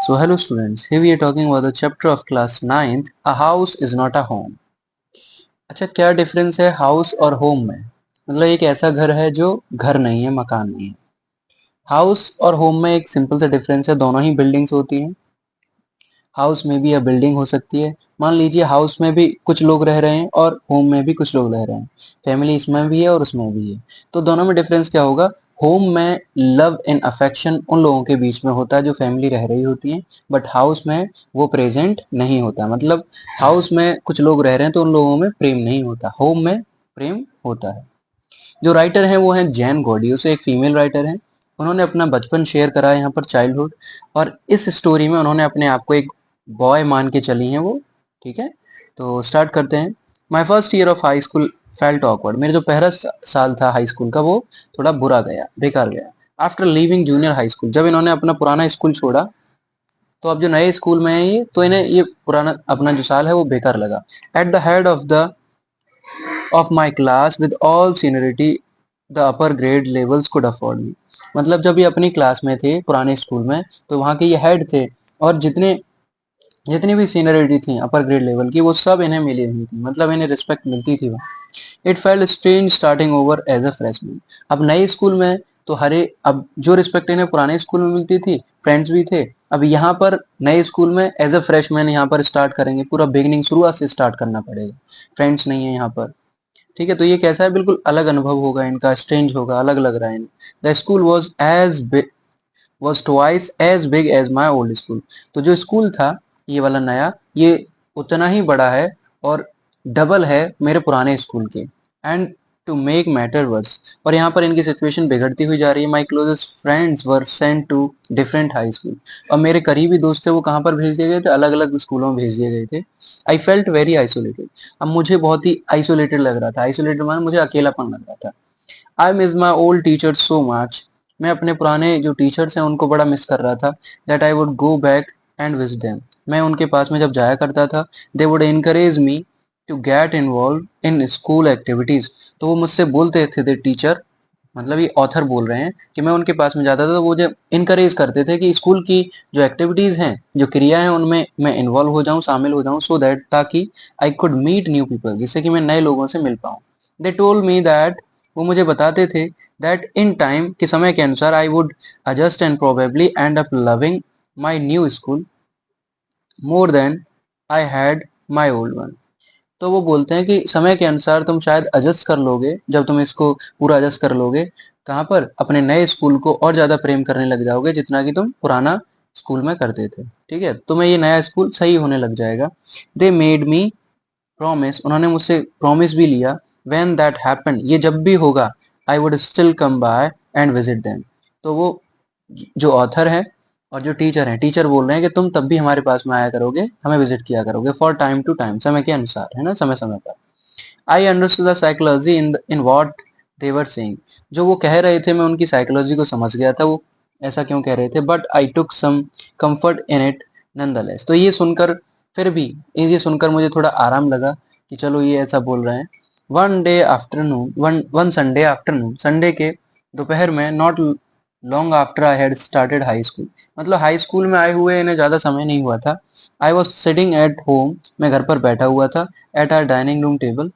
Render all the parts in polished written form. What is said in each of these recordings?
So hello students, here we are talking about the chapter of class 9th, A house is not a home. अच्छा, क्या difference है house और home में? मतलब एक ऐसा घर है जो घर नहीं है, मकान नहीं है। हाउस और होम में एक सिंपल सा डिफरेंस है, दोनों ही बिल्डिंग्स होती हैं। हाउस में भी यह बिल्डिंग हो सकती है। मान लीजिए हाउस में भी कुछ लोग रह रहे हैं और होम में भी कुछ लोग रह रहे हैं। फैमिली इसमें भी है और उसमें भी है। तो दोनों में डिफरेंस क्या होगा? होम में लव एंड अफेक्शन उन लोगों के बीच में होता है जो फैमिली रह रही होती है, बट हाउस में वो प्रेजेंट नहीं होता। मतलब हाउस में कुछ लोग रह रहे हैं तो उन लोगों में प्रेम नहीं होता, होम में प्रेम होता है। जो राइटर हैं वो हैं जैन गॉडियो, एक फीमेल राइटर हैं। उन्होंने अपना बचपन शेयर करा है यहाँ पर, चाइल्डहुड। और इस स्टोरी में उन्होंने अपने आप को एक बॉय मान के चली हैं वो। ठीक है, तो स्टार्ट करते हैं। My first year of high school felt awkward. मेरा जो पहला साल था हाई स्कूल का वो थोड़ा बुरा गया, बेकार गया। After leaving junior high school, जब इन्होंने अपना पुराना स्कूल छोड़ा तो अब जो नए स्कूल में है ये, तो इन्हें ये पुराना अपना जो साल है वो बेकार लगा। At the head of my class with all seniority the upper grade levels could afford me. मतलब जब ये अपनी क्लास में थे पुराने स्कूल में, तो वहाँ के ये हेड थे, और जितने जितनी भी सीनियरिटी थी अपर ग्रेड लेवल की वो सब इन्हें मिली हुई थी, मतलब इन्हें रिस्पेक्ट मिलती थी वहाँ। It felt strange starting over as a freshman. अब नए स्कूल में तो हरे, अब जो रिस्पेक्ट इन्हें पुराने स्कूल में मिलती थी, फ्रेंड्स भी थे, अब यहाँ पर नए स्कूल में एज अ फ्रेशमैन यहाँ पर स्टार्ट करेंगे, पूरा बिगनिंग शुरुआत से स्टार्ट करना पड़ेगा। फ्रेंड्स नहीं है यहाँ पर। ठीक है, तो ये कैसा है, बिल्कुल अलग अनुभव होगा इनका, स्ट्रेंज होगा, अलग लग रहा है इन्हें। The school was twice as big as my old school. तो जो स्कूल था ये वाला नया, ये उतना ही बड़ा है और डबल है मेरे पुराने स्कूल के। And to make matter worse, और यहाँ पर इनकी सिचुएशन बिगड़ती हुई जा रही है। My closest friends were sent to different high school. और मेरे करीबी दोस्त थे वो कहाँ पर भेज दिए गए थे? अलग अलग स्कूलों में भेज दिए गए थे। I felt very isolated. अब मुझे बहुत ही आइसोलेटेड लग रहा था। आइसोलेटेड माने मुझे अकेलापन लग रहा था। I miss my old teachers so much. मैं अपने पुराने जो टीचर्स हैं उनको बड़ा मिस कर रहा था। That I would go back and visit them. मैं उनके पास में जब जाया करता था, they would encourage me to get involve in school activities. तो वो मुझसे बोलते थे टीचर, मतलब ये ऑथर बोल रहे हैं कि मैं उनके पास में जाता था तो वो जो इनकरेज करते थे कि स्कूल की जो एक्टिविटीज हैं, जो क्रिया हैं, उनमें मैं इन्वॉल्व हो जाऊं, शामिल हो जाऊं, सो दैट, ताकि I could meet new people, जिससे कि मैं नए लोगों से मिल पाऊं। दे टोल्ड मी दैट, वो मुझे बताते थे, दैट इन टाइम, कि समय के अनुसार, I would adjust and probably end up loving my new school more than I had my old one. तो वो बोलते हैं कि समय के अनुसार तुम शायद एडजस्ट कर लोगे, जब तुम इसको पूरा एडजस्ट कर लोगे, कहाँ पर? अपने नए स्कूल को और ज्यादा प्रेम करने लग जाओगे जितना कि तुम पुराना स्कूल में करते थे। ठीक है, तुम्हें ये नया स्कूल सही होने लग जाएगा। दे मेड मी प्रॉमिस, उन्होंने मुझसे प्रॉमिस भी लिया, व्हेन दैट हैपन, ये जब भी होगा, I would still come by and visit them. तो वो जो ऑथर है और जो टीचर है, टीचर बोल रहे हैं कि तुम तब भी हमारे पास में आया करोगे, हमें विजिट किया करोगे, फॉर टाइम टू टाइम, समय के अनुसार, है ना, समय समय पर। I understood the psychology in what they were saying. जो वो कह रहे थे मैं उनकी साइकोलॉजी को समझ गया था, वो ऐसा क्यों कह रहे थे। But I took some comfort in it nonetheless. तो ये सुनकर, फिर भी ये सुनकर मुझे थोड़ा आराम लगा कि चलो ये ऐसा बोल रहे हैं। वन संडे आफ्टरनून, संडे के दोपहर में, not long after I had started high school, मतलब हाई स्कूल में आए हुए इन्हें ज्यादा समय नहीं हुआ था। I was sitting at home, मैं घर पर बैठा हुआ था। At our dining room table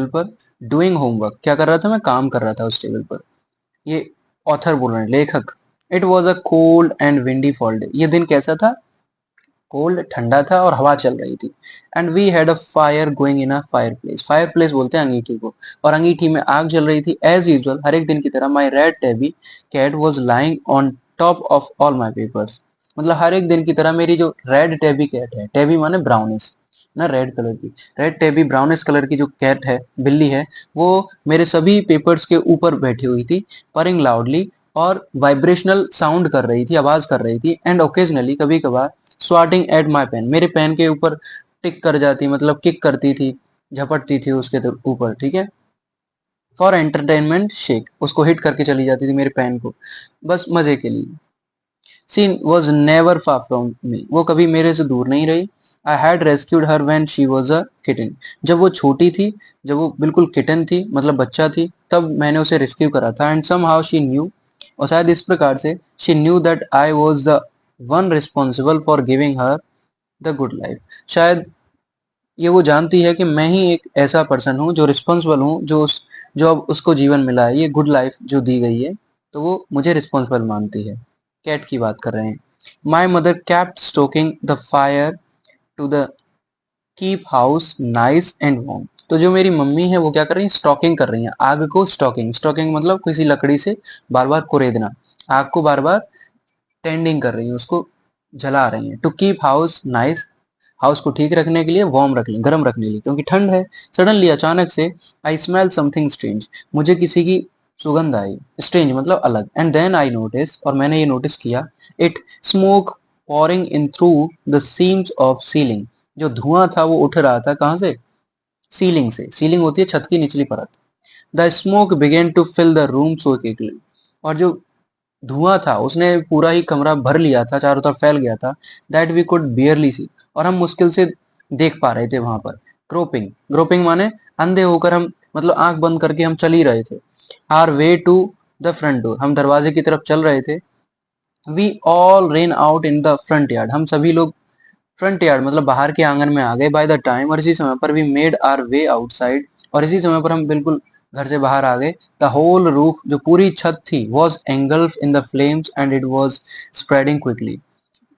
पर, डूइंग होमवर्क, क्या कर रहा था? मैं काम कर रहा था उस टेबल पर। ये ऑथर बोल रहे हैं, लेखक। It was a cold and windy fall day. ये दिन कैसा था? कोल्ड, ठंडा था और हवा चल रही थी। And we had a fire going in a fireplace. Fireplace बोलते हैं अंगीठी को, और अंगीठी में आग जल रही थी। एज यूजुअल, हर एक दिन की तरह, my red tabby cat was lying on top of all my papers. मतलब हर एक दिन की तरह मेरी जो रेड टेबी कैट है, टेबी माने ब्राउनिश ना, रेड कलर की, रेड टेबी ब्राउनिश कलर की जो कैट है, बिल्ली है, वो मेरे सभी पेपर्स के ऊपर बैठी हुई थी, परिंग लाउडली, और वाइब्रेशनल साउंड कर रही थी, आवाज कर रही थी। एंड ओकेजनली, कभी कभार, स्वाटिंग एट माई पेन, मेरे पेन के ऊपर टिक कर जाती, मतलब किक करती थी, झपटती थी उसके ऊपर। ठीक है, फॉर एंटरटेनमेंट शेक, उसको हिट करके चली जाती थी मेरे पेन को, बस मजे के लिए। She was never far from me, वो कभी मेरे से दूर नहीं रही। I had rescued her when she was a kitten, जब वो छोटी थी, जब वो बिल्कुल किटन थी, मतलब बच्चा थी, तब मैंने उसे रेस्क्यू करा था। And somehow she knew, और शायद इस प्रकार से, she knew that I was the one responsible for giving her the good life. शायद ये वो जानती है कि मैं ही एक ऐसा पर्सन हूँ जो रिस्पॉन्सिबल हूँ, जो अब उसको जीवन मिला है, ये गुड लाइफ जो दी गई है, तो वो मुझे रिस्पॉन्सिबल मानती है। कैट की बात कर रहे हैं। My mother kept stoking the fire to the keep house nice and warm. तो जो मेरी मम्मी है वो क्या कर रही है, स्टॉकिंग कर रही है, आग को स्टॉकिंग, स्टॉकिंग मतलब किसी लकड़ी से बार बार कुरेदना, आग को बार बार टेंडिंग कर रही है, उसको जला रही है। To keep house nice, house को ठीक रखने के लिए, वार्म रखने, गर्म रखने के लिए, क्योंकि ठंड है। सडनली अचानक से आई स्मेल समथिंग स्ट्रेंज, मुझे किसी की सुगंध आई, स्ट्रेंज मतलब अलग। एंड देन आई नोटिस, और मैंने ये नोटिस किया, it smoke pouring in through the seems of ceiling, जो धुआं था वो उठ रहा था कहाँ से, सीलिंग से। सीलिंग होती है छत की निचली परत। The smoke began to fill the room so quickly, और जो धुआं था उसने पूरा ही कमरा भर लिया था, चारों तरफ फैल गया था। दैट वी कुड बियरली सी, और हम मुश्किल से देख पा रहे थे वहां पर। ग्रोपिंग, ग्रोपिंग माने अंधे होकर हम, मतलब आंख बंद करके हम चल ही रहे थे। Our way to the front door, हम दरवाजे की तरफ चल रहे थे। We all ran out in the front yard, हम सभी लोग फ्रंट यार्ड मतलब बाहर के आंगन में आ गए। बाय द टाइम, और इसी समय पर we made our way outside, और इसी समय पर हम बिल्कुल घर से बाहर आ गए। द होल रूफ, जो पूरी छत थी, was engulf in the flames and it was spreading quickly,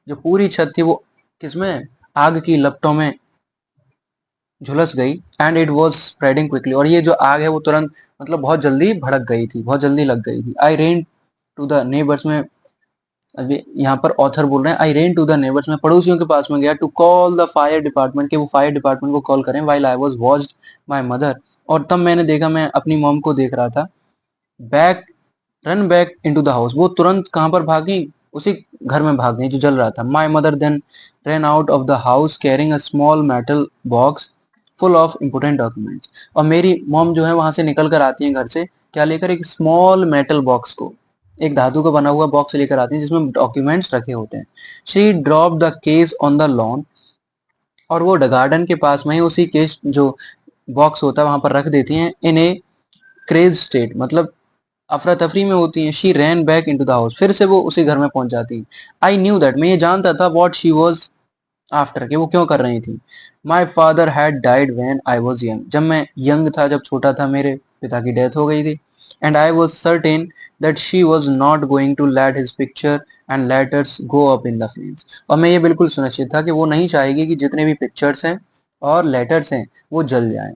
जो पूरी छत थी वो किसमें, आग की लपटों में झुलस गई। And it was spreading quickly, और ये जो आग है वो तुरंत मतलब बहुत जल्दी भड़क गई थी, बहुत जल्दी लग गई थी। I ran to the neighbours में, अभी यहाँ पर ऑथर बोल रहे हैं, I ran to the neighbours, में पड़ोसियों के पास में गया, to call the fire department, के वो फायर डिपार्टमेंट को कॉल करें। While I was watched my mother, और तब मैंने देखा, मैं अपनी मॉम को देख रहा था। Back, run back into the house, वो तुरंत कहाँ पर भागी, उसी घर में भाग गई जो जल रहा था। My mother then ran out of the house carrying a small metal box full of important documents, और मेरी मॉम जो है वहां से निकल कर आती है घर से, क्या लेकर, एक स्मॉल मेटल बॉक्स को, एक धातु का बना हुआ बॉक्स लेकर आती है जिसमें डॉक्यूमेंट्स रखे होते हैं। She drop the case on the lawn, और वो गार्डन के पास में ही उसी केस जो बॉक्स होता है वहां पर रख देती हैं। इन ए क्रेज स्टेट, मतलब अफरा तफरी में होती हैं। She rain back into the house, फिर से वो उसी घर में पहुंच जाती है। आई न्यू दैट, मैं ये जानता था, व्हाट शी वाज आफ्टर, कि वो क्यों कर रही थी। My father had died when I was young, जब मैं यंग था, जब छोटा था, मेरे पिता की डेथ हो गई थी। And I was certain that she was not going to let his picture and letters go up in the flames, और मैं ये बिल्कुल सुनिश्चित था कि वो नहीं चाहेगी कि जितने भी पिक्चर्स हैं और लेटर्स हैं वो जल जाएं।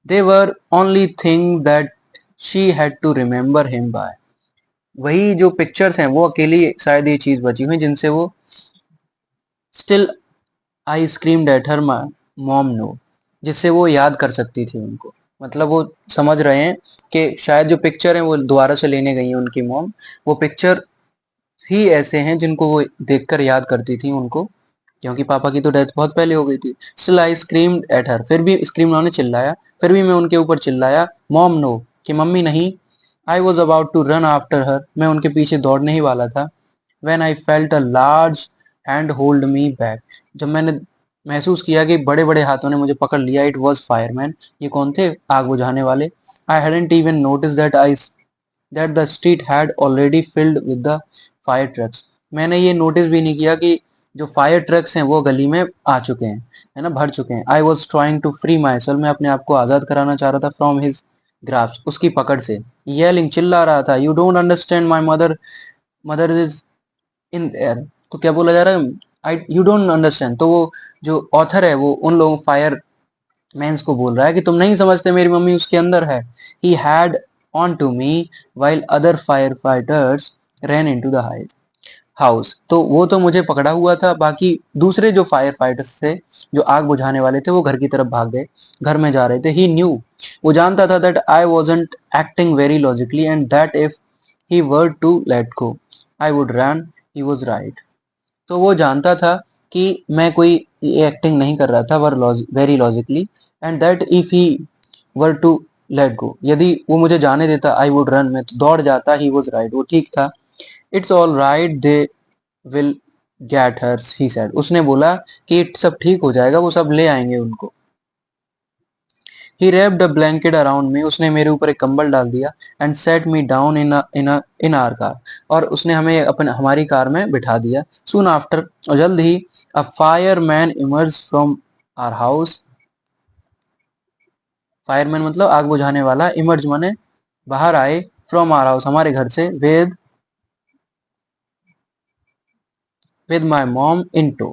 They were only thing that she had to remember him by, वही जो पिक्चर्स हैं वो अकेली शायद ये चीज बची हुई जिनसे वो, still I screamed at her mom no, जिससे वो याद कर सकती थी उनको। मतलब वो समझ रहे हैं कि शायद जो पिक्चर है वो दोबारा से लेने गई है उनकी मॉम, वो पिक्चर ही ऐसे हैं जिनको वो देखकर याद करती थी उनको, क्योंकि पापा की तो डेथ बहुत पहले हो गई थी। स्टिल आई स्क्रीम्ड एट हर, फिर भी स्क्रीम, उन्होंने चिल्लाया, फिर भी मैं उनके ऊपर चिल्लाया, मॉम नो, कि मम्मी नहीं। I was about to run after her, मैं उनके पीछे दौड़ने ही वाला था। When I felt a large hand hold me back, जब मैंने महसूस किया कि बड़े बड़े हाथों ने मुझे पकड़ लिया। इट वॉज फायरमैन, ये कौन थे, आग बुझाने वाले। I hadn't even notice that the street had already filled with the fire trucks, मैंने ये नोटिस भी नहीं किया कि जो फायर ट्रक्स हैं वो गली में आ चुके हैं, है ना, भर चुके हैं। I was trying to free myself, मैं अपने आप को आजाद कराना चाह रहा था, फ्रॉम हिज ग्रास्प, उसकी पकड़ से। येलिंग, चिल्ला रहा था, you don't understand, my mother, mother is in their. तो क्या बोला जा रहा है, आई यू डोंट अंडरस्टैंड, तो वो जो ऑथर है वो उन लोगों फायर मैंस को बोल रहा है कि तुम नहीं समझते, मेरी मम्मी उसके अंदर है। He had on to me while other firefighters ran into the house, तो वो तो मुझे पकड़ा हुआ था, बाकी दूसरे जो फायर फाइटर्स थे, जो आग बुझाने वाले थे, वो घर की तरफ भाग गए, घर में जा रहे थे। ही न्यू, वो जानता था, that I wasn't acting very logically and that if he were to let go I would run. He was right, तो वो जानता था कि मैं कोई एक्टिंग नहीं कर रहा था were very logically, and that if he were to let go, यदि वो मुझे जाने देता, आई वुड रन, मैं तो दौड़ जाता। ही वॉज राइट, वो ठीक था। It's all right, they will get her, he said, उसने बोला कि सब ठीक हो जाएगा, वो सब ले आएंगे उनको। He wrapped a blanket around me. उसने मेरे ऊपर एक कंबल डाल दिया. And set me down in our car. और उसने हमें हमारी कार में बिठा दिया. Soon after, जल्द ही, a fireman emerged from our house. Fireman मतलब आग बुझाने वाला. इमर्ज माने बाहर आए. फ्रॉम आवर हाउस हमारे घर से. With my mom in tow.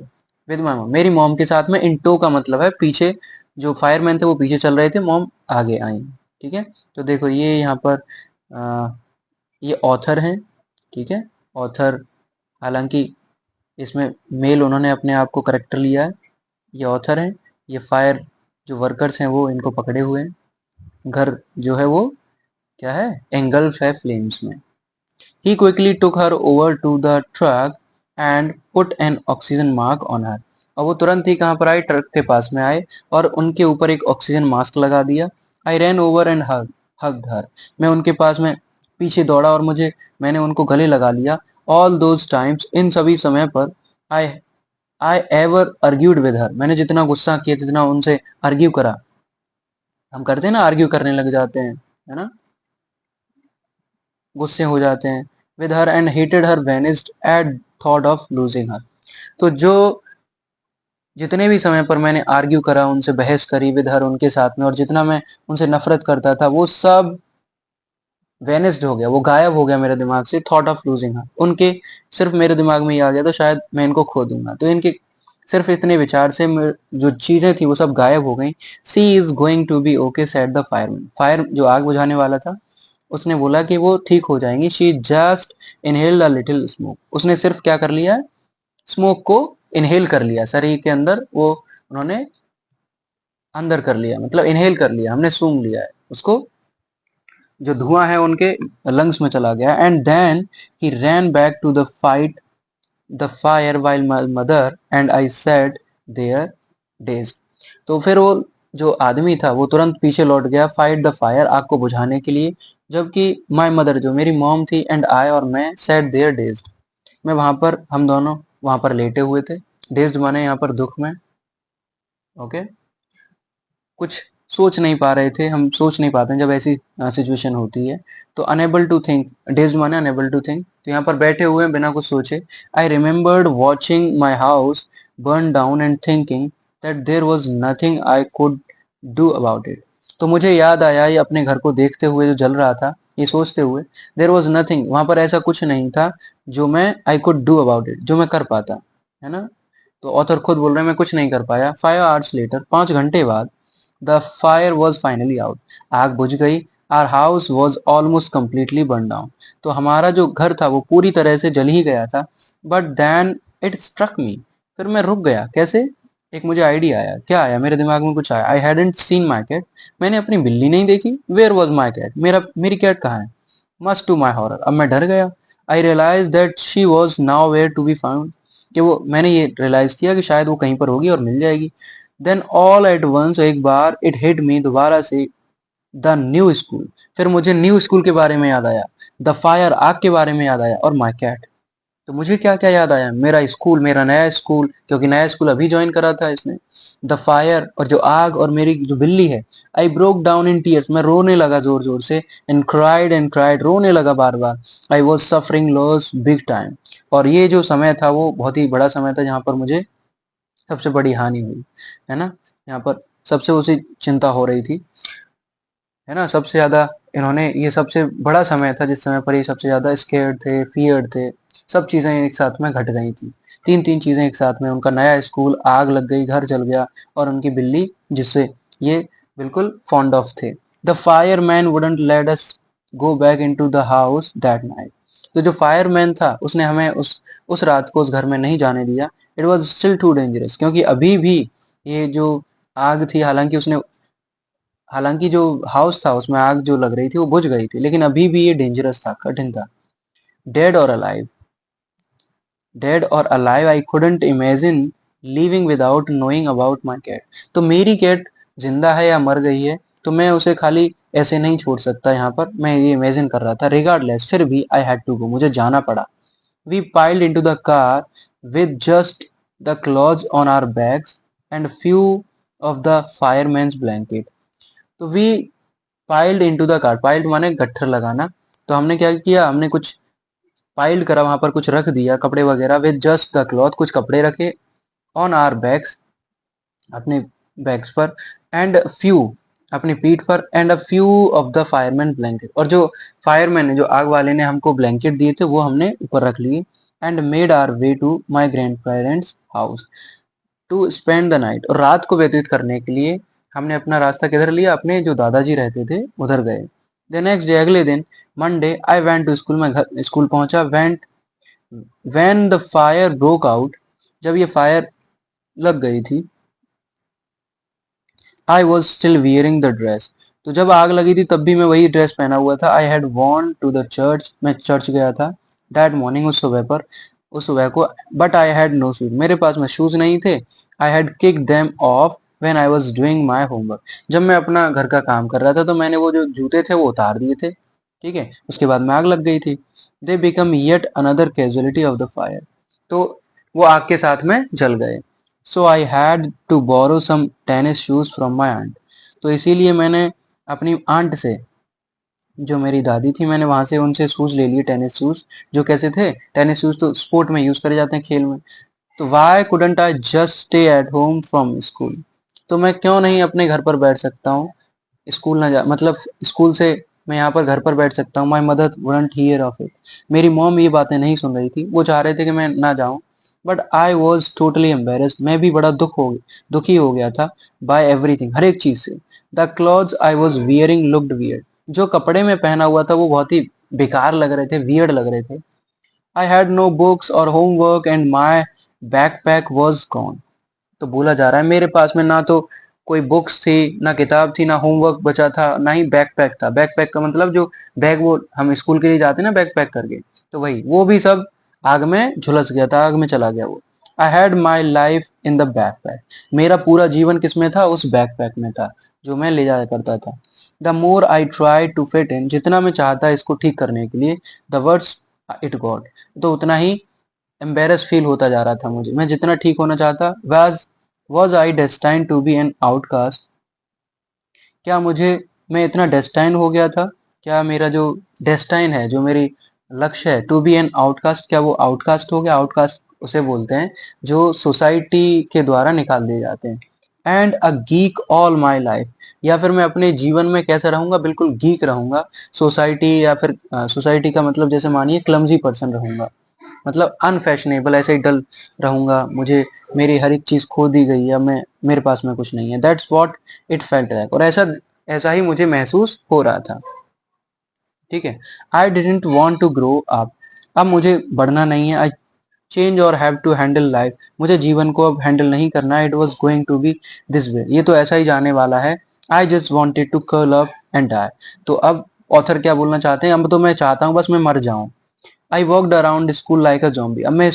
With my mom मेरी मॉम के साथ में. इन टो का मतलब है पीछे. जो फायरमैन थे वो पीछे चल रहे थे, मॉम आगे आई. ठीक है. तो देखो ये यहाँ पर ये ऑथर हैं. ठीक है. ऑथर, हालांकि इसमें मेल उन्होंने अपने आप को करेक्टर लिया है. ये ऑथर हैं. ये फायर जो वर्कर्स हैं वो इनको पकड़े हुए हैं. घर जो है वो क्या है, एंगल्फ है फ्लेम्स में. He quickly took her over to the truck and put an oxygen mark on her. और वो तुरंत ही कहाँ पर आए, ट्रक के पास में आए और उनके ऊपर एक ऑक्सीजन मास्क लगा दिया. I ran over and hugged her. मैं उनके पास में पीछे दौड़ा और मैंने उनको गले लगा लिया. All those times, इन सभी समय पर, I I ever argued with her. मैंने जितना गुस्सा किया, जितना उनसे आर्ग्यू करा. हम करते हैं ना, आर्ग्यू करने लग जाते हैं, है ना, गुस्से हो जाते हैं. With her and hated her vanished at thought of losing her. तो जो जितने भी समय पर मैंने आर्ग्यू करा, उनसे बहस करी विद हर उनके साथ में, और जितना मैं उनसे नफरत करता था वो सब वेनिस्ड हो गया, वो गायब हो गया मेरे दिमाग से. थॉट ऑफ लूजिंग हर, उनके सिर्फ मेरे दिमाग में ये आ गया तो शायद मैं इनको खो दूंगा. तो इनके सिर्फ इतने विचार से जो चीजें थी वो सब गायब हो गई. She is going to be okay said the fireman. Fire जो आग बुझाने वाला था उसने बोला कि वो ठीक हो जाएंगी. She just inhaled a little smoke. उसने सिर्फ क्या कर लिया, स्मोक को इनहेल कर लिया, शरीर के अंदर वो उन्होंने अंदर कर लिया, मतलब इनहेल कर लिया, हमने सूंघ लिया है उसको. जो धुआं है उनके लंग्स में चला गया. And then he ran back to the fight the fire while my mother and I sat there dazed. तो फिर वो जो आदमी था वो तुरंत पीछे लौट गया, फाइट द फायर, आग को बुझाने के लिए. जबकि माय मदर जो मेरी मॉम थी, एंड आई और मैं, सेड देयर डेज, मैं वहां पर, हम दोनों वहां पर लेटे हुए थे. डेज्ड माने यहाँ पर दुख में. ओके. कुछ सोच नहीं पा रहे थे, हम सोच नहीं पाते जब ऐसी सिचुएशन होती है. तो अनेबल टू थिंक, डेज्ड माने अनेबल टू थिंक, तो यहाँ पर बैठे हुए हैं बिना कुछ सोचे. I remembered watching my house burn down and thinking that there was nothing I could do about it. तो मुझे याद आया ये अपने घर को देखते हुए जो जल रहा था, ये सोचते हुए, देयर वॉज नथिंग, वहां पर ऐसा कुछ नहीं था जो मैं, आई कुड डू अबाउट इट, जो मैं कर पाता, है ना. तो ऑथर खुद बोल रहे हैं मैं कुछ नहीं कर पाया. 5 hours लेटर, 5 घंटे बाद, the fire was finally out, आग बुझ गई. Our house was almost completely burn down. तो हमारा जो घर था वो पूरी तरह से जल ही गया था. But then it struck me, फिर मैं रुक गया. कैसे, एक मुझे आइडिया आया. क्या आया, मेरे दिमाग में कुछ आया. I hadn't seen my cat, मैंने अपनी बिल्ली नहीं देखी. वेयर वॉज माई कैट, मेरी कैट कहाँ है. मस्ट टू माई हॉरर, अब मैं डर गया. I realize that she was nowhere to be found, कि वो, मैंने ये रियलाइज किया कि शायद वो कहीं पर होगी और मिल जाएगी. देन ऑल एट वंस, एक बार, इट हिट मी, दोबारा से, द न्यू स्कूल, फिर मुझे न्यू स्कूल के बारे में याद आया. द फायर, आग के बारे में याद आया, और माई कैट. तो मुझे क्या क्या याद आया, मेरा स्कूल, मेरा नया स्कूल, क्योंकि नया स्कूल अभी ज्वाइन करा था इसने. द फायर, और जो आग, और मेरी जो बिल्ली है. I broke down in tears, मैं रोने लगा जोर जोर से. एंड क्राइड, रोने लगा बार बार. I was suffering loss big time, और ये जो समय था वो बहुत ही बड़ा समय था जहाँ पर मुझे सबसे बड़ी हानि हुई, है ना. यहाँ पर सबसे उसी चिंता हो रही थी, है ना. सबसे ज्यादा इन्होंने, ये सबसे बड़ा समय था जिस समय पर ये सबसे ज्यादा स्केर्ड थे, फियर्ड थे. सब चीजें एक साथ में घट गई थी. तीन तीन चीजें एक साथ में, उनका नया स्कूल, आग लग गई, घर जल गया, और उनकी बिल्ली जिससे ये बिल्कुल फॉन्ड ऑफ थे. The fireman wouldn't let us go back into the house that night. तो जो फायरमैन था उसने हमें उस रात को उस घर में नहीं जाने दिया. It was still too dangerous, क्योंकि अभी भी ये जो आग थी, हालांकि जो हाउस था उसमें आग जो लग रही थी वो बुझ गई थी, लेकिन अभी भी ये डेंजरस था, कठिन था. Dead or alive, dead or alive, I couldn't imagine living without knowing about my cat. तो मेरी कैट जिंदा है या मर गई है तो मैं उसे खाली ऐसे नहीं छोड़ सकता. यहाँ पर मैं ये इमेजिन कर रहा था. रिगार्डलेस, फिर भी, आई हैड टू गो, मुझे जाना पड़ा. We piled into the car with just the clothes on our backs and few of the fireman's blanket. तो we piled into the cart, piled माने गट्ठर लगाना। तो हमने क्या किया, हमने कुछ पाइल्ड करा, वहां पर कुछ रख दिया कपड़े वगैरह, विद जस्ट द क्लॉथ, कुछ कपड़े रखे, ऑन आर बैग्स, अपने बैग्स पर, एंड फ्यू, अपनी पीठ पर, and a few of the fireman blanket, और जो फायरमैन ने, जो आग वाले ने हमको ब्लैंकेट दिए थे वो हमने ऊपर रख लिए। And made our way to my grandparents house to spend the night, और रात को व्यतीत करने के लिए हमने अपना रास्ता किधर लिया, अपने जो दादाजी रहते थे उधर गए। द नेक्स्ट डे, अगले दिन, Monday, I went to school, मैं घर स्कूल पहुंचा। Went when the fire broke out, जब ये फायर लग गई थी, I was still wearing the dress, तो जब आग लगी थी तब भी मैं वही ड्रेस पहना हुआ था। I had worn to the church, मैं चर्च गया था। दैट मॉर्निंग, उस सुबह पर, उस सुबह को। But I had no shoes, मेरे पास में शूज नहीं थे। I had kick them off when I was doing my homework, जब मैं अपना घर का काम कर रहा था तो मैंने वो जो जूते थे वो उतार दिए थे। ठीक है, उसके बाद में आग लग गई थी। They became yet another casualty of the fire, तो वो आग के साथ में जल गए। So I had to borrow some tennis shoes from my aunt, तो इसीलिए मैंने अपनी आंट से, जो मेरी दादी थी, मैंने वहां से उनसे शूज ले लिए, टेनिस शूज। जो कैसे थे, टेनिस शूज तो स्पोर्ट में यूज करे जाते हैं, खेल में। तो why couldn't I just stay at home from school, तो मैं क्यों नहीं अपने घर पर बैठ सकता हूँ, स्कूल ना जा, मतलब स्कूल से मैं यहाँ पर घर पर बैठ सकता हूँ। My mother wouldn't here of it, मेरी मॉम ये बातें नहीं सुन रही थी, वो चाह रहे थे कि मैं ना जाऊँ। But I was totally embarrassed, मैं भी बड़ा दुखी हो गया था। बाय एवरीथिंग, हर एक चीज से। The clothes I was wearing looked weird, जो कपड़े में पहना हुआ था वो बहुत ही बेकार लग रहे थे, वियर्ड लग रहे थे। आई हैड नो बुक्स और homework and my backpack was gone, तो बोला जा रहा है मेरे पास में ना तो कोई बुक्स थी, ना किताब थी, ना होमवर्क बचा था, ना ही बैकपैक था। बैकपैक का मतलब जो बैग वो हम स्कूल के लिए जाते हैं ना बैकपैक करके, तो वही, वो भी सब आग में झुलस गया था, आग में चला गया वो। आई had my life in the backpack, मेरा पूरा जीवन किसमें था, उस बैकपैक में था, जो मैं ले जाया करता था। The more I try to fit in, जितना मैं चाहता इसको ठीक करने के लिए, द वर्ड्स इट गॉट, तो उतना ही एम्बेरस फील होता जा रहा था मुझे, मैं जितना ठीक होना चाहता। Was I destined to be an outcast, क्या मुझे, मैं इतना डेस्टाइन हो गया था, क्या मेरा जो डेस्टाइन है, जो मेरी लक्ष्य है, टू बी एन आउटकास्ट, क्या वो आउटकास्ट हो गया। आउटकास्ट उसे बोलते हैं जो सोसाइटी के द्वारा निकाल दिए जाते हैं। And a geek all my life, या फिर मैं अपने जीवन में कैसा रहूंगा, बिल्कुल गीक रहूंगा। सोसाइटी, या फिर सोसाइटी का मतलब जैसे मानिए क्लमजी पर्सन रहूंगा, मतलब अनफैशनेबल, ऐसे ही डल रहूंगा, मुझे मेरी हर एक चीज खो दी गई है, मैं, मेरे पास में कुछ नहीं है। That's what it felt like, और ऐसा ऐसा ही मुझे महसूस हो रहा था। ठीक है, I didn't want to grow up, अब मुझे बढ़ना नहीं है। I change or have to handle life, मुझे जीवन को अब हैंडल नहीं करना है। It was going to be this way, ये तो ऐसा ही जाने वाला है। I just wanted to curl up and die, तो अब ऑथर क्या बोलना चाहते हैं, अब तो मैं चाहता हूँ बस मैं मर जाऊं। I walked around school like a zombie, अब मैं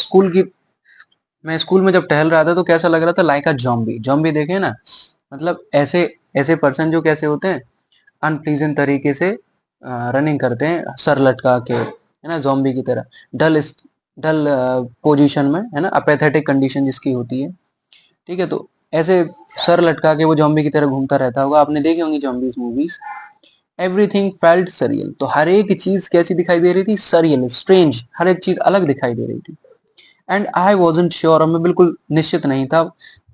स्कूल में जब टहल रहा था तो कैसा लग रहा था, लाइक अ जॉम्बी। जॉम्बी देखे ना, मतलब ऐसे ऐसे पर्सन जो कैसे होते हैं, अनप्लीजेंट तरीके से रनिंग करते हैं सर लटका के, है ना, जॉम्बी की तरह, डल डल पोजीशन में, है ना, अपेथेटिक कंडीशन जिसकी होती है। ठीक है, तो ऐसे सर लटका के वो जॉम्बी की तरह घूमता रहता होगा, आपने देखी होंगी zombies movies. Everything felt surreal, तो हर एक चीज कैसी दिखाई दे रही थी, सरियल, स्ट्रेंज, हर एक चीज अलग दिखाई दे रही थी। एंड आई वॉजेंट श्योर, और मैं बिल्कुल निश्चित नहीं था,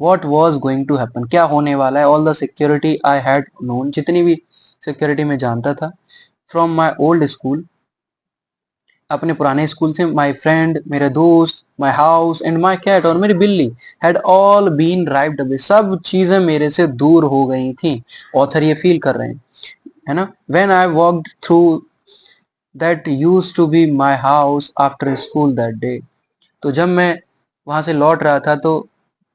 what was going to happen, क्या होने वाला है। All the security I had known, जितनी भी सिक्योरिटी में जानता था, फ्रॉम माई ओल्ड स्कूल, अपने पुराने स्कूल से, माई फ्रेंड, मेरे दोस्त, my house and my cat, और मेरी बिल्ली, had all been ripped away, सब चीजें मेरे से दूर हो गई थी। ऑथर ये फील कर रहे हैं, है ना। When I walked through that used to be my house after school that day, तो जब मैं वहां से लौट रहा था तो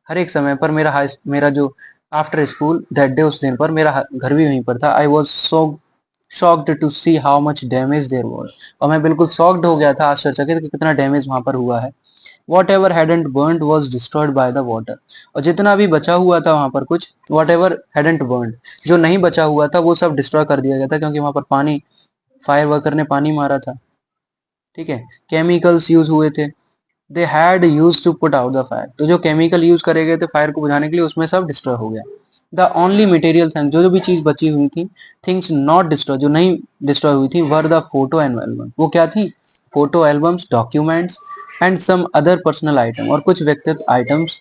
हर एक समय पर मेरा जो आफ्टर स्कूल दैट डे, उस दिन पर मेरा घर भी वहीं पर था। I was so shocked to see how much damage there was, और मैं बिल्कुल शॉक्ड हो गया था, आश्चर्यचकित कि कितना डैमेज वहां पर हुआ है। What ever hadn't burned was destroyed by the water, और जितना भी बचा हुआ था वहां पर कुछ, वॉट एवर हैडेंट बर्न्ड, जो नहीं बचा हुआ था वो सब डिस्ट्रॉय कर दिया गया था, क्योंकि वहां पर पानी, फायर वर्कर ने पानी मारा था। ठीक है, केमिकल्स यूज हुए थे, they had used to put out the fire, तो जो केमिकल यूज करे गए थे फायर को बुझाने के लिए, उसमें सब डिस्ट्रॉय हो गया। द ओनली मटेरियल थिंग, जो जो भी चीज बची हुई थी, थिंग्स नॉट डिस्ट्रॉय, जो नहीं डिस्ट्रॉय हुई थी, were the photo and album, वो क्या थी, photo albums, documents and some other personal item, और कुछ व्यक्तिगत items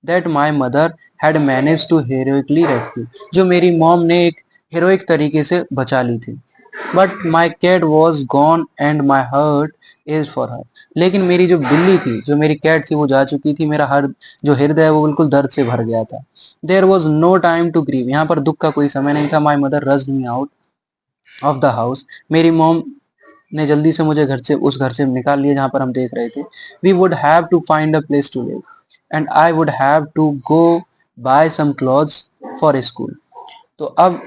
that my mother had manage to heroically rescue, जो मेरी मॉम ने एक हेरोइक तरीके से बचा ली थी। But my cat was gone and my heart is for her, लेकिन मेरी जो बिल्ली थी, जो मेरी कैट थी, वो जा चुकी थी, मेरा हर जो हृदय है वो बिल्कुल दर्द से भर गया था। There was no time to grieve, यहाँ पर दुख का कोई समय नहीं था। My mother rushed me out of the house, मेरी मॉम ने जल्दी से मुझे घर से, उस घर से निकाल लिया जहां पर हम देख रहे थे। We would have to find a place to live and I would have to go buy some clothes for school. तो अब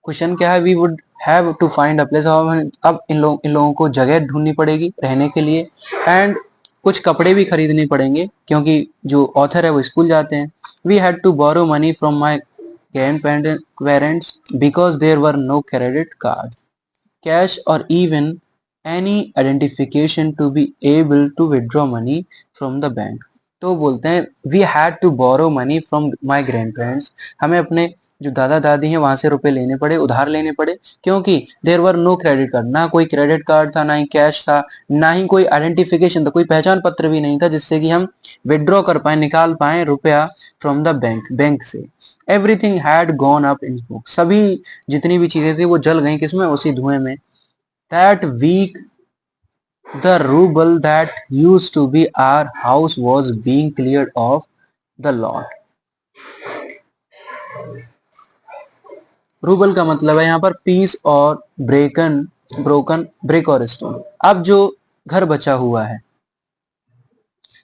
क्वेश्चन क्या है, we would have to find a place, अब इन लोगों को जगह ढूंढनी पड़ेगी रहने के लिए, एंड कुछ कपड़े भी खरीदने पड़ेंगे क्योंकि जो ऑथर है वो स्कूल जाते हैं। We had to borrow money from my grandparents because there were no credit card, cash or even any identification to be able to withdraw money from the bank। तो बोलते हैं we had to borrow money from my grandparents, हमें अपने जो दादा दादी हैं वहां से रुपए लेने पड़े, उधार लेने पड़े, क्योंकि देर वर नो क्रेडिट कार्ड, ना कोई क्रेडिट कार्ड था, ना ही कैश था, ना ही कोई आइडेंटिफिकेशन था, कोई पहचान पत्र भी नहीं था जिससे कि हम विड्रॉ कर पाए, निकाल पाए रुपया फ्रॉम द बैंक से। Everything had gone up in smoke, सभी जितनी भी चीजें थी वो जल गई, किसमें, उसी धुएं में। That week the ruble that used to be our house was being cleared off the lot। Rouble का मतलब है यहाँ पर पीस और ब्रोकन ब्रेक और स्टोन। अब जो घर बचा हुआ है,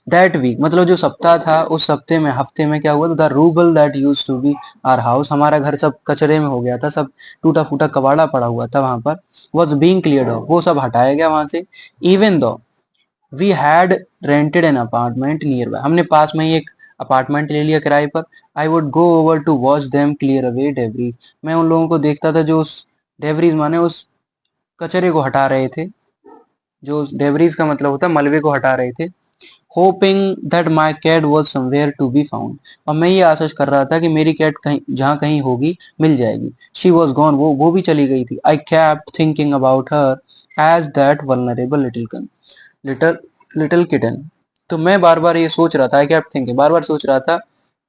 दैट वीक मतलब जो सप्ताह था, उस सप्ते में, हफ्ते में क्या हुआ, the rubble that used to be our house, हमारा घर सब कचरे में हो गया था, सब टूटा फूटा कबाड़ा पड़ा हुआ था वहां पर, वॉज बींग क्लियर्ड ऑफ, वो सब हटाया गया वहां से। Even though we had rented an apartment nearby, हमने पास में ही एक अपार्टमेंट ले लिया किराए पर। I would go over to watch them clear away debris, मैं उन लोगों को देखता था जो उस डेब्रीज माने उस कचरे को हटा रहे थे, जो डेब्रीज का मतलब होता है मलबे को हटा रहे थे। Hoping that my cat was somewhere to be found, और मैं ये आशा कर रहा था कि मेरी कैट कहीं, जहां कहीं होगी, मिल जाएगी। शी वॉज गॉन, वो भी चली गई थी। I kept thinking about her as that vulnerable little little kitten, तो मैं बार बार ये सोच रहा था, आई केप्ट थिंकिंग, बार बार सोच रहा था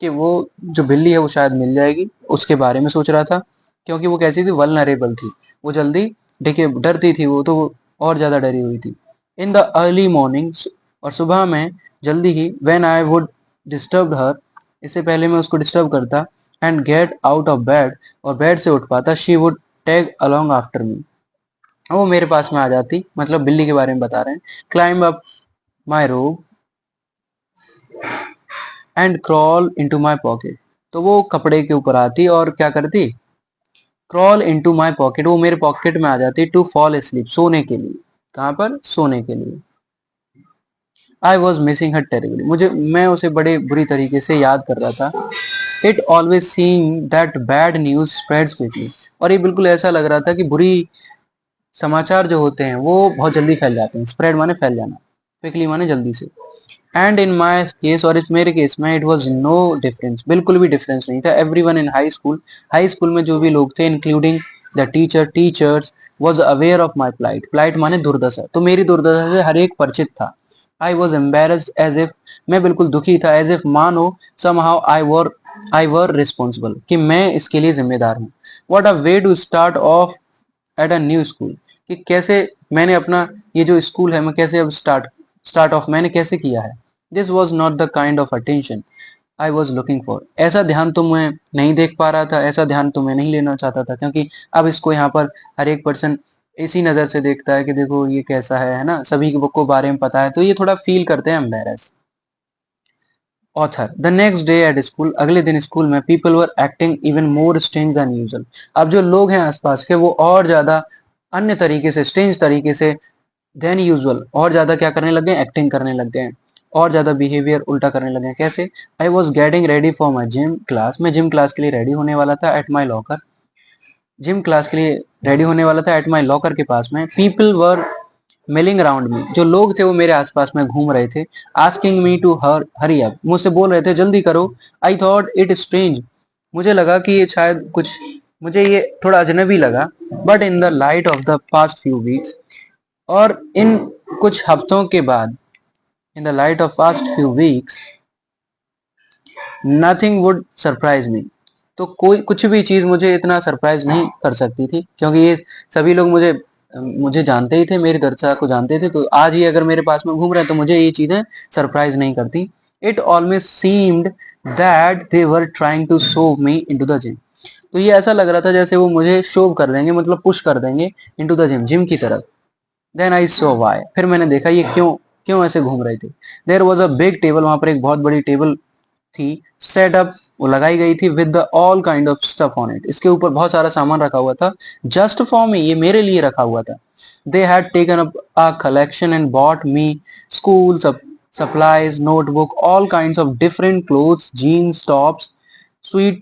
कि वो जो बिल्ली है वो शायद मिल जाएगी, उसके बारे में सोच रहा था, क्योंकि वो कैसी थी, वल्नरेबल थी, वो जल्दी, देखिए डरती थी वो तो, वो और ज्यादा डरी हुई थी। इन द अर्ली मॉर्निंग, और सुबह में जल्दी ही, when I would disturb her, इससे पहले मैं उसको डिस्टर्ब करता, and get out of bed, और बेड से उठ पाता, she would tag along after me, वो मेरे पास में आ जाती, मतलब बिल्ली के बारे में बता रहे हैं। क्लाइंब अप माई रोब and crawl into my pocket, तो वो कपड़े के ऊपर आती और क्या करती, क्रॉल इनटू माई पॉकेट, वो मेरे पॉकेट में आ जाती, टू फॉल स्लीप, सोने के लिए। कहाँ पर, सोने के लिए। I was missing her terribly, मुझे, मैं उसे बड़े बुरी तरीके से याद कर रहा था। It always seem that bad news spreads quickly, और ये बिल्कुल ऐसा लग रहा था कि बुरी समाचार जो होते हैं वो बहुत जल्दी फैल जाते हैं, स्प्रेड माने फैल जाना, क्विकली माने जल्दी से। एंड इन माई केस, और इस मेरे केस में, इट वॉज नो डिफरेंस, बिल्कुल भी डिफरेंस नहीं था। Everyone in high school में जो भी लोग थे, including the teachers was aware of my plight माने दुर्दशा, तो मेरी दुर्दशा से हर एक परिचित था। I was embarrassed as if, मैं बिल्कुल दुखी था, एज इफ मानो समहाउ आई वर रिस्पॉन्सिबल, कि मैं इसके लिए जिम्मेदार हूँ। What a way to start off at a new school, कि कैसे मैंने अपना ये जो स्कूल है, मैं कैसे अब स्टार्ट ऑफ मैंने कैसे किया है। This was not the kind of attention I was looking for, ऐसा ध्यान तो मैं नहीं देख पा रहा था, ऐसा ध्यान तो मैं नहीं लेना चाहता था, क्योंकि अब इसको यहाँ पर हर एक पर्सन इसी नजर से देखता है कि देखो ये कैसा है ना, सभी को बारे में पता है, तो ये थोड़ा फील करते हैं embarrass. Author, the next day at school, अगले दिन स्कूल में, people were acting even more strange than usual, अब जो लोग हैं आसपास के वो और ज्यादा अन्य तरीके से, स्ट्रेंज तरीके से, देन यूजुअल, और ज्यादा क्या करने लग गए, एक्टिंग करने लग गए, और ज्यादा बिहेवियर उल्टा करने लगे। कैसे, I was getting ready for my gym class, मैं जिम क्लास के लिए रेडी होने वाला था, at my locker, gym class के लिए रेडी होने वाला था एट माई लॉकर के पास में। People were milling around me, जो लोग थे वो मेरे आसपास में घूम रहे थे। Asking me to hurry up, मुझसे बोल रहे थे जल्दी करो। आई थॉट इट स्ट्रेंज, मुझे लगा कि ये शायद कुछ, मुझे ये थोड़ा अजनबी लगा, but in the light of the past few weeks, और इन कुछ हफ्तों के बाद, in the light of past few weeks, nothing would surprise me. तो कोई कुछ भी चीज मुझे इतना सरप्राइज नहीं कर सकती थी, क्योंकि ये सभी लोग मुझे मुझे जानते ही थे, मेरी दर्शा को जानते थे, तो आज ये अगर मेरे पास में घूम रहे हैं तो मुझे ये चीजें सरप्राइज नहीं करती। It always seemed that they were trying to shove me into the gym. तो ये ऐसा लग रहा था जैसे वो मुझे शोव कर देंगे, मतलब पुश कर देंगे इनटू द जिम, जिम की तरफ। देन आई सो वाई, फिर मैंने देखा ये क्यों क्यों ऐसे घूम रहे थे। There was a big table, वहां पर एक बहुत बड़ी टेबल थी, सेट अप, वो लगाई गई थी, with the all kind of stuff on it, इसके ऊपर बहुत सारा सामान रखा हुआ था, जस्ट फॉर मी, ये मेरे लिए रखा हुआ था। They had taken up a collection and bought me school supplies, notebook, all kinds of different clothes, jeans, tops, sweet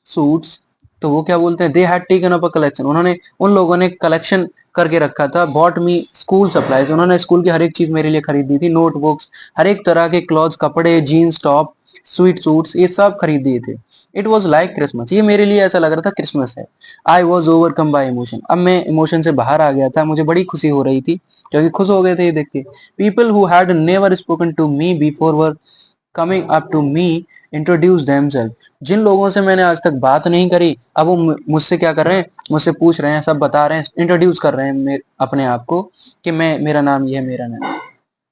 suits. तो वो क्या बोलते हैं, they had taken up a collection, उन्होंने, उन लोगों ने कलेक्शन करके रखा था। बॉट मी स्कूल सप्लाईज, उन्होंने स्कूल की हर एक चीज मेरे लिए खरीद दी थी। नोटबुक्स, हर एक तरह के क्लॉथ्स, कपड़े, जीन्स, टॉप, स्वीट सूट्स, ये सब खरीद दिए थे। इट वॉज लाइक क्रिसमस, ये मेरे लिए ऐसा लग रहा था क्रिसमस है। I was overcome bye emotion, अब मैं इमोशन से बाहर आ गया था, मुझे बड़ी खुशी हो रही थी, क्योंकि खुश हो गए थे ये देख के। People who had never spoken to me before were coming up to me introduce themselves, जिन लोगों से मैंने आज तक बात नहीं करी, अब वो मुझसे क्या कर रहे हैं, मुझसे पूछ रहे हैं, सब बता रहे हैं, इंट्रोड्यूस कर रहे हैं अपने आप को, कि मैं, मेरा नाम ये है, मेरा नाम।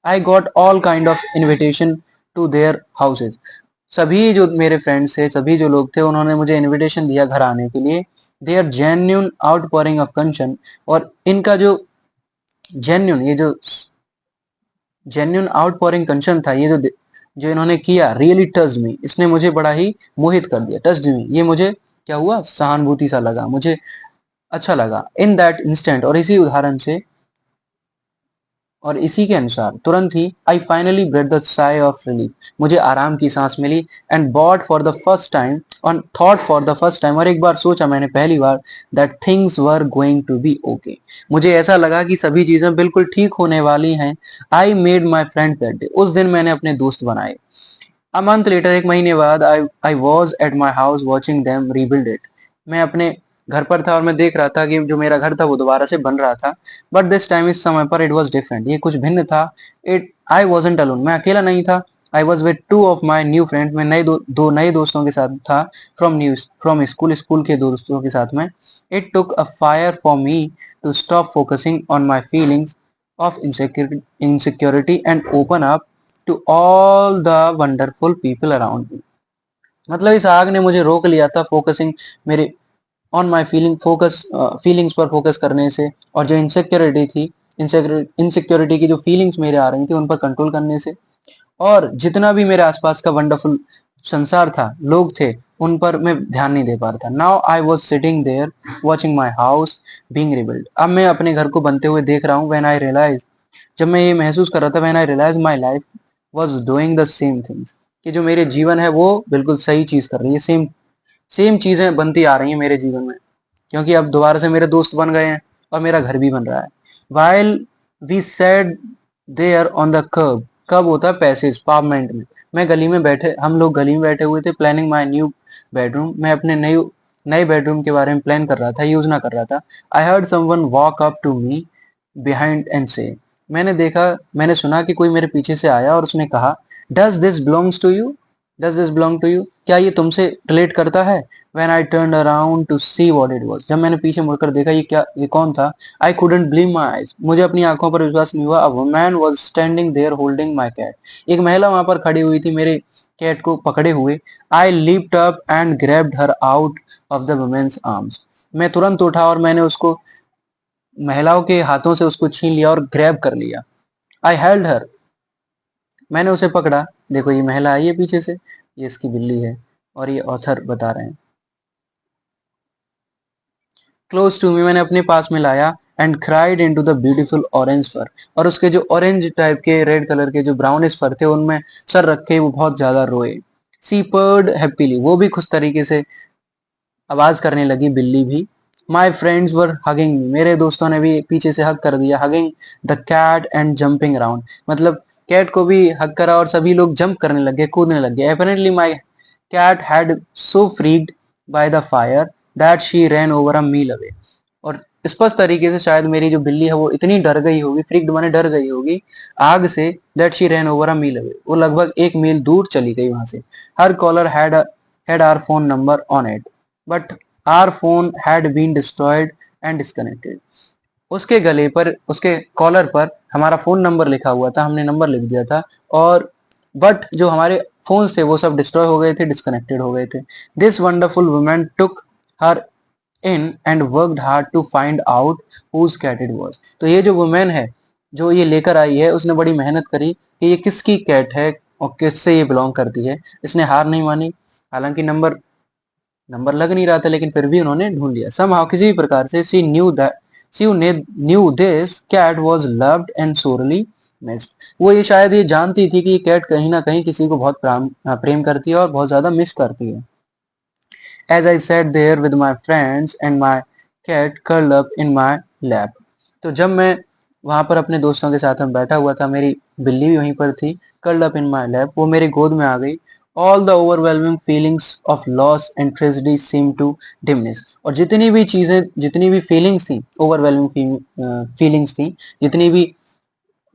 I got all kind of invitation to their houses, सभी जो मेरे फ्रेंड्स थे, सभी जो लोग थे, उन्होंने मुझे इनविटेशन दिया घर आने के लिए। देयर जेन्यून आउटपोरिंग ऑफ कंशन, और इनका जो जेन्यून, ये जो जेन्यून आउटपोरिंग कंसर्न था, ये जो जो इन्होंने किया, रियली टच मी, इसने मुझे बड़ा ही मोहित कर दिया। टच मी, ये मुझे क्या हुआ, सहानुभूति सा लगा, मुझे अच्छा लगा। इन दैट इंस्टेंट, और इसी उदाहरण से, और इसी के अनुसार तुरंत ही, I finally breath the sigh of relief, मुझे आराम की सांस मिली। And bought for the first time, on thought for the first time, और एक बार सोचा मैंने पहली बार, that things were going to be okay, मुझे ऐसा लगा कि सभी चीजें बिल्कुल ठीक होने वाली हैं। I made my friend that day, उस दिन मैंने अपने दोस्त बनाए। अ मंथ लेटर, एक महीने बाद, I was at my house watching them rebuild it, मैं अपने घर पर था और मैं देख रहा था कि जो मेरा घर था वो दोबारा से बन रहा था। बट दिस टाइम, इस समय पर, इट वॉज डिफरेंट, ये कुछ भिन्न था। इट आई वॉजेंट अलोन, मैं अकेला नहीं था। I was with two of my new friends, मैं दो नए दोस्तों के साथ था। फ्रॉम स्कूल, स्कूल के दोस्तों के साथ में। It took a fire for me to stop focusing on my feelings of insecurity and open up to all the wonderful people around me. मतलब इस आग ने मुझे रोक लिया था फोकसिंग, मेरे ऑन माई फीलिंग्स पर फोकस करने से, और जो इनसिक्योरिटी थी, इनसिक्योरिटी की जो फीलिंग्स मेरे आ रही थी, उन पर कंट्रोल करने से, और जितना भी मेरे आसपास का वंडरफुल संसार था, लोग थे, उन पर मैं ध्यान नहीं दे पा रहा था। Now I was sitting there watching my house being rebuild, अब मैं अपने घर को बनते हुए देख रहा हूँ। व्हेन आई रियलाइज, जब मैं ये महसूस कर रहा था, when I realize my life was doing the same things, कि जो मेरे जीवन है वो बिल्कुल सही चीज कर रही है, सेम सेम चीजें बनती आ रही हैं मेरे जीवन में, क्योंकि अब दोबारा से मेरे दोस्त बन गए हैं और मेरा घर भी बन रहा है। While we sat there on the curb, कब होता है पैसेज, पावमेंट में, मैं गली में बैठे, हम लोग गली में बैठे हुए थे, प्लानिंग माई न्यू बेडरूम, मैं अपने नए नए बेडरूम के बारे में प्लान कर रहा था, योजना कर रहा था। I heard someone walk up to me behind and से, मैंने सुना कि कोई मेरे पीछे से आया और उसने कहा, does this belongs to you, does this belong to you, क्या ये तुमसे रिलेट करता है। When I turn around to see what it was, जब मैंने पीछे मुड़कर देखा ये क्या, ये कौन था। I couldn't believe my eyes, मुझे अपनी आंखों पर विश्वास नहीं हुआ। A woman was standing there holding my cat, एक महिला वहां पर खड़ी हुई थी मेरे कैट को पकड़े हुए। I leaped up and grabbed her out of the woman's arms, मैं तुरंत उठा और मैंने उसको, महिलाओं के हाथों से उसको छीन लिया और ग्रैब कर लिया। आई हेल्ड हर, मैंने उसे पकड़ा। देखो ये महिला आई है पीछे से, ये इसकी बिल्ली है, और ये ऑथर बता रहे हैं। क्लोज टू मी, मैंने अपने पास में लाया। And cried into the beautiful orange fur, और उसके जो ऑरेंज टाइप के, रेड कलर के जो ब्राउनिश फर थे, उनमें सर रखे वो बहुत ज्यादा रोए। सी पर्ड हैप्पीली, वो भी खुश तरीके से आवाज करने लगी, बिल्ली भी। माई फ्रेंड्स वर हगिंग मी, मेरे दोस्तों ने भी पीछे से हग कर दिया। Hugging the cat and jumping around, मतलब कैट को भी हग करा और सभी लोग जंप करने लग गए, कूदने लग गए। Apparently my cat had so freaked by the fire that she ran over a mile away. और स्पष्ट तरीके से शायद मेरी जो बिल्ली है वो इतनी डर गई होगी, फ्रिक्ड माने डर गई होगी आग से, that she ran over a mile away, वो लगभग 1 मील दूर चली गई वहां से। Her collar had our phone number on it, but our phone had been destroyed and disconnected. उसके गले पर, उसके कॉलर पर हमारा फोन नंबर लिखा हुआ था, हमने नंबर लिख दिया था, और बट जो हमारे फोन्स थे वो सब डिस्ट्रॉय हो गए थे, डिस्कनेक्टेड हो गए थे। This wonderful woman took her in and worked hard to find out whose cat it was. तो ये जो वुमेन है जो ये लेकर आई है, उसने बड़ी मेहनत करी कि ये किसकी कैट है और किससे ये बिलोंग करती है। इसने हार नहीं मानी, हालांकि नंबर नंबर लग नहीं रहा था, लेकिन फिर भी उन्होंने ढूंढ लिया। समहाउ किसी भी प्रकार से she knew this cat was loved and sorely missed. वो ये शायद ये जानती थी कि ये कैट कहीं ना कहीं किसी को बहुत प्रेम करती है और बहुत ज्यादा मिस करती है। As I sat there with my friends and my cat curled up in my lap। तो जब मैं वहां पर अपने दोस्तों के साथ में बैठा हुआ था, मेरी बिल्ली भी वहीं पर थी, curled up in my lap, वो मेरी गोद में आ गई। All the overwhelming feelings of loss and tragedy seemed to diminish। और जितनी भी चीजें, जितनी भी फीलिंग्स थी, ओवरवेलमिंग फीलिंग्स थी, जितनी भी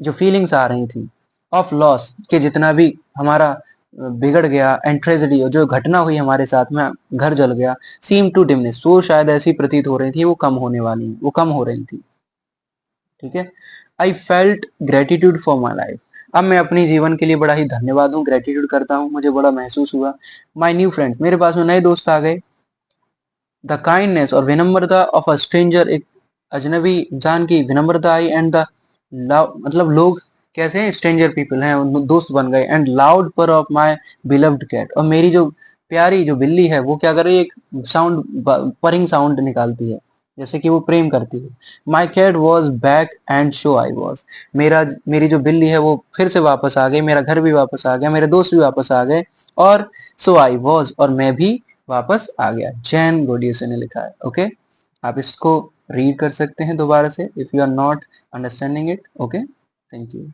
जो फीलिंग्स आ रही थी ऑफ लॉस, के जितना भी हमारा बिगड़ गया, एंड ट्रेजेडी जो घटना हुई हमारे साथ में, घर जल गया, सीम टू डिमनिश, वो शायद ऐसी प्रतीत हो रही थी वो कम होने वाली, वो कम हो रही थी। ठीक है। I felt gratitude for my life. अब मैं अपनी जीवन के लिए बड़ा ही धन्यवाद हूँ, ग्रेटिट्यूड करता हूँ, मुझे बड़ा महसूस हुआ। माई न्यू फ्रेंड्स, मेरे पास में नए दोस्त आ गए। द काइंडनेस और विनम्रता ऑफ अ स्ट्रेंजर, एक अजनबी इंसान की विनम्रता आई, एंड द लव, मतलब लोग कैसे हैं, स्ट्रेंजर पीपल हैं, दोस्त बन गए। एंड लाउड पर ऑफ माय बिलव्ड कैट, और मेरी जो प्यारी जो बिल्ली है वो क्या कर रही है, एक साउंड, परिंग साउंड निकालती है, जैसे कि वो प्रेम करती है। My cat was back and so I was, मेरी जो बिल्ली है वो फिर से वापस आ गई, मेरा घर भी वापस आ गया, मेरे दोस्त भी वापस आ गए, और सो आई वॉज, और मैं भी वापस आ गया। जैन गोडियस ने लिखा है। ओके, आप इसको रीड कर सकते हैं दोबारा से if you are not understanding it. Okay, thank you.